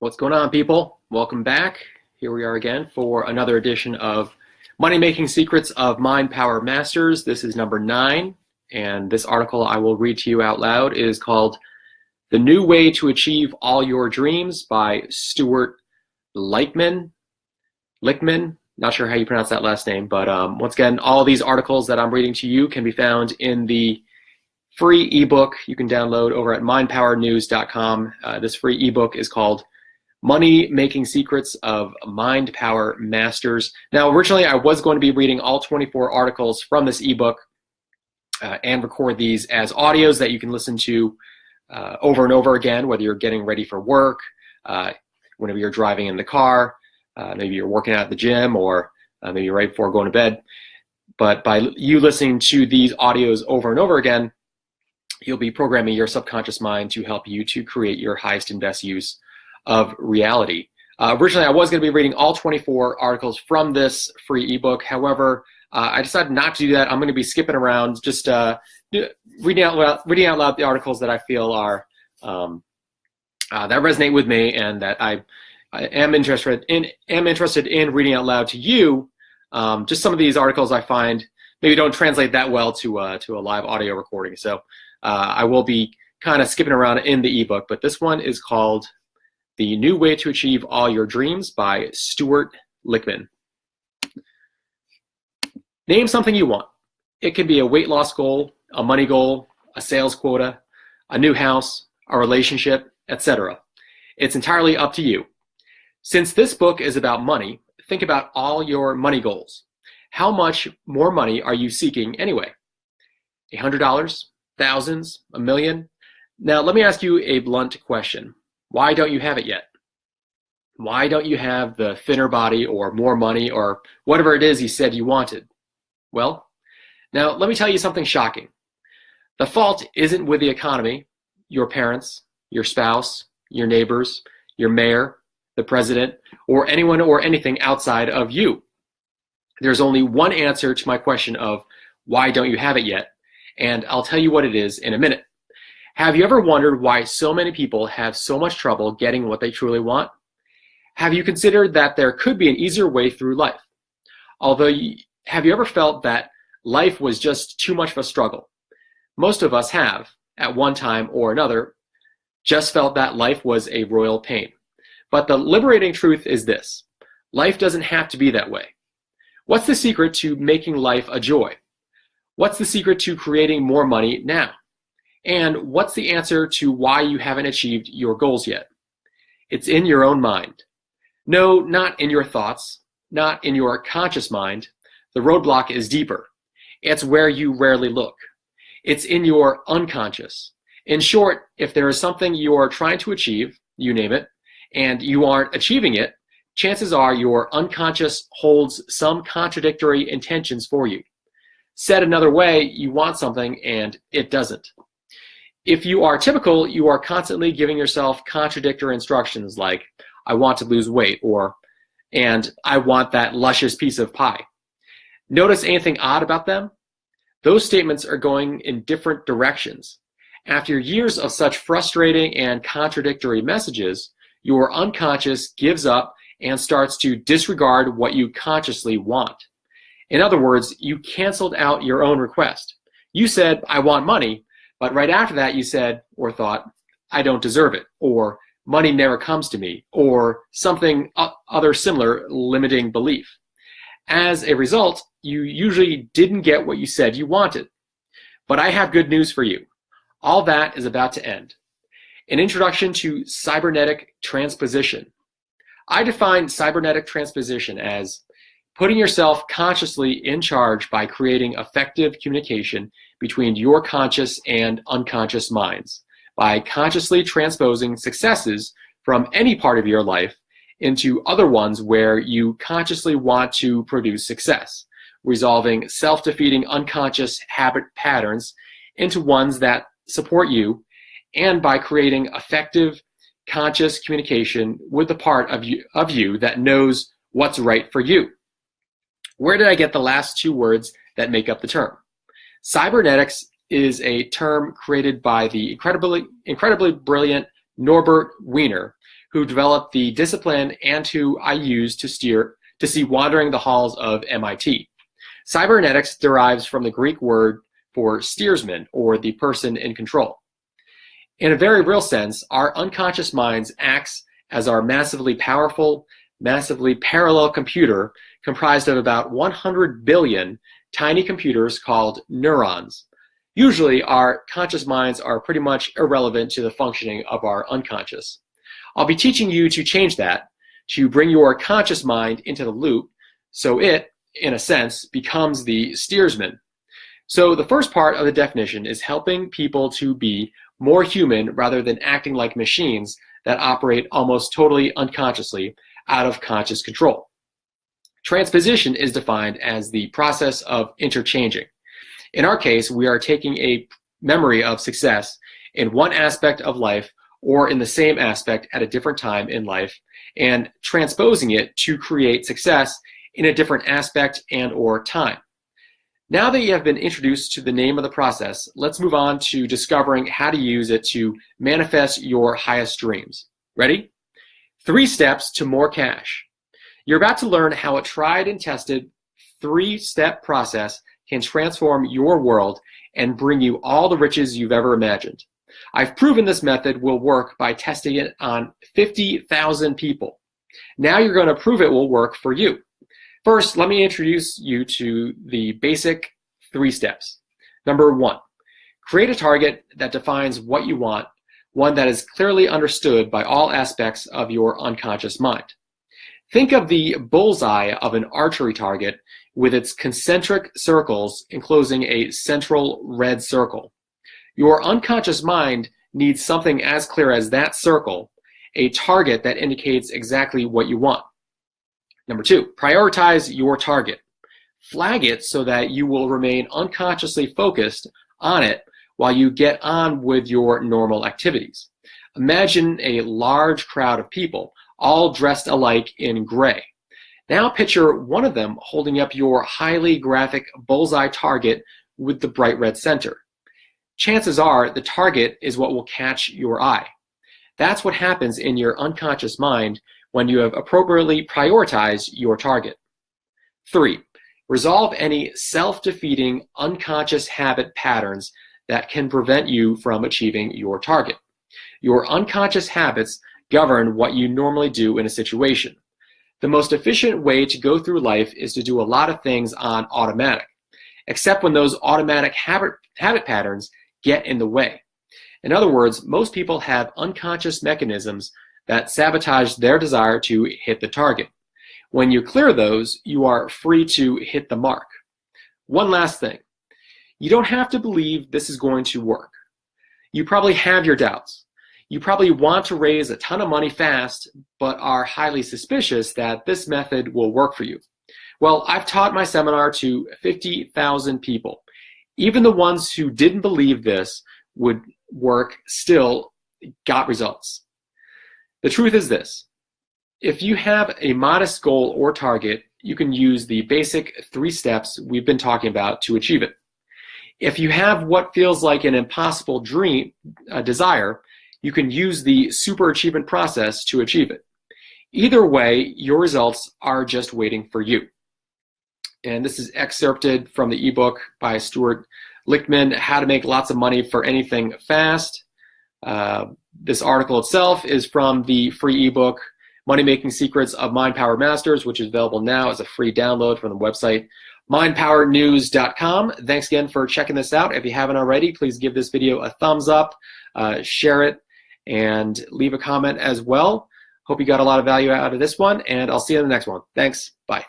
What's going on, people? Welcome back. Here we are again for another edition of Money-Making Secrets of Mind Power Masters. This is number 9, and this article I will read to you out loud is called The New Way to Achieve All Your Dreams by Stuart Lichtman. Not sure how you pronounce that last name, but once again, all these articles that I'm reading to you can be found in the free ebook you can download over at mindpowernews.com. This free ebook is called Money-Making Secrets of Mind Power Masters. Now, originally, I was going to be reading all 24 articles from this ebook and record these as audios that you can listen to over and over again, whether you're getting ready for work, whenever you're driving in the car, maybe you're working out at the gym, or maybe you're right before going to bed. But by you listening to these audios over and over again, you'll be programming your subconscious mind to help you to create your highest and best use of reality. Originally, I was going to be reading all 24 articles from this free ebook. However, I decided not to do that. I'm going to be skipping around, just reading out loud the articles that I feel are that resonate with me, and that I am interested in reading out loud to you. Just some of these articles I find maybe don't translate that well to a live audio recording. So I will be kind of skipping around in the ebook, but this one is called The New Way to Achieve All Your Dreams by Stuart Lichtman. Name something you want. It can be a weight loss goal, a money goal, a sales quota, a new house, a relationship, etc. It's entirely up to you. Since this book is about money, think about all your money goals. How much more money are you seeking anyway? $100, thousands, $1 million? Now, let me ask you a blunt question. Why don't you have it yet? Why don't you have the thinner body or more money or whatever it is you said you wanted? Well, now let me tell you something shocking. The fault isn't with the economy, your parents, your spouse, your neighbors, your mayor, the president, or anyone or anything outside of you. There's only one answer to my question of why don't you have it yet, and I'll tell you what it is in a minute. Have you ever wondered why so many people have so much trouble getting what they truly want? Have you considered that there could be an easier way through life? Have you ever felt that life was just too much of a struggle? Most of us have, at one time or another, just felt that life was a royal pain. But the liberating truth is this: life doesn't have to be that way. What's the secret to making life a joy? What's the secret to creating more money now? And what's the answer to why you haven't achieved your goals yet? It's in your own mind. No, not in your thoughts, not in your conscious mind. The roadblock is deeper. It's where you rarely look. It's in your unconscious. In short, if there is something you're trying to achieve, you name it, and you aren't achieving it, chances are your unconscious holds some contradictory intentions for you. Said another way, you want something and it doesn't. If you are typical, you are constantly giving yourself contradictory instructions like, I want to lose weight, and I want that luscious piece of pie. Notice anything odd about them? Those statements are going in different directions. After years of such frustrating and contradictory messages, your unconscious gives up and starts to disregard what you consciously want. In other words, you canceled out your own request. You said, I want money, but right after that you said or thought, I don't deserve it, or money never comes to me, or something other similar limiting belief. As a result, you usually didn't get what you said you wanted. But I have good news for you. All that is about to end. An introduction to Cybernetic Transposition. I define Cybernetic Transposition as putting yourself consciously in charge by creating effective communication between your conscious and unconscious minds, by consciously transposing successes from any part of your life into other ones where you consciously want to produce success, resolving self-defeating unconscious habit patterns into ones that support you, and by creating effective conscious communication with the part of you that knows what's right for you. Where did I get the last two words that make up the term? Cybernetics is a term created by the incredibly brilliant Norbert Wiener, who developed the discipline and who I use to see wandering the halls of MIT. Cybernetics derives from the Greek word for steersman, or the person in control. In a very real sense, our unconscious minds acts as our massively powerful, massively parallel computer comprised of about 100 billion tiny computers called neurons. Usually, our conscious minds are pretty much irrelevant to the functioning of our unconscious. I'll be teaching you to change that, to bring your conscious mind into the loop so it, in a sense, becomes the steersman. So the first part of the definition is helping people to be more human rather than acting like machines that operate almost totally unconsciously out of conscious control. Transposition is defined as the process of interchanging. In our case, we are taking a memory of success in one aspect of life or in the same aspect at a different time in life and transposing it to create success in a different aspect and or time. Now that you have been introduced to the name of the process, let's move on to discovering how to use it to manifest your highest dreams. Ready? 3 steps to more cash. You're about to learn how a tried and tested 3-step process can transform your world and bring you all the riches you've ever imagined. I've proven this method will work by testing it on 50,000 people. Now you're going to prove it will work for you. First, let me introduce you to the basic 3 steps. Number 1, create a target that defines what you want, one that is clearly understood by all aspects of your unconscious mind. Think of the bullseye of an archery target with its concentric circles enclosing a central red circle. Your unconscious mind needs something as clear as that circle, a target that indicates exactly what you want. Number 2, prioritize your target. Flag it so that you will remain unconsciously focused on it while you get on with your normal activities. Imagine a large crowd of people, all dressed alike in gray. Now picture one of them holding up your highly graphic bullseye target with the bright red center. Chances are the target is what will catch your eye. That's what happens in your unconscious mind when you have appropriately prioritized your target. 3, resolve any self-defeating unconscious habit patterns that can prevent you from achieving your target. Your unconscious habits govern what you normally do in a situation. The most efficient way to go through life is to do a lot of things on automatic, except when those automatic habit patterns get in the way. In other words, most people have unconscious mechanisms that sabotage their desire to hit the target. When you clear those, you are free to hit the mark. One last thing. You don't have to believe this is going to work. You probably have your doubts. You probably want to raise a ton of money fast, but are highly suspicious that this method will work for you. Well, I've taught my seminar to 50,000 people. Even the ones who didn't believe this would work still got results. The truth is this. If you have a modest goal or target, you can use the basic 3 steps we've been talking about to achieve it. If you have what feels like an impossible desire, you can use the super achievement process to achieve it. Either way, your results are just waiting for you. And this is excerpted from the ebook by Stuart Lichtman, How to Make Lots of Money for Anything Fast. This article itself is from the free ebook, Money Making Secrets of Mind Power Masters, which is available now as a free download from the website mindpowernews.com. Thanks again for checking this out. If you haven't already, please give this video a thumbs up, share it, and leave a comment as well. Hope you got a lot of value out of this one, and I'll see you in the next one. Thanks. Bye.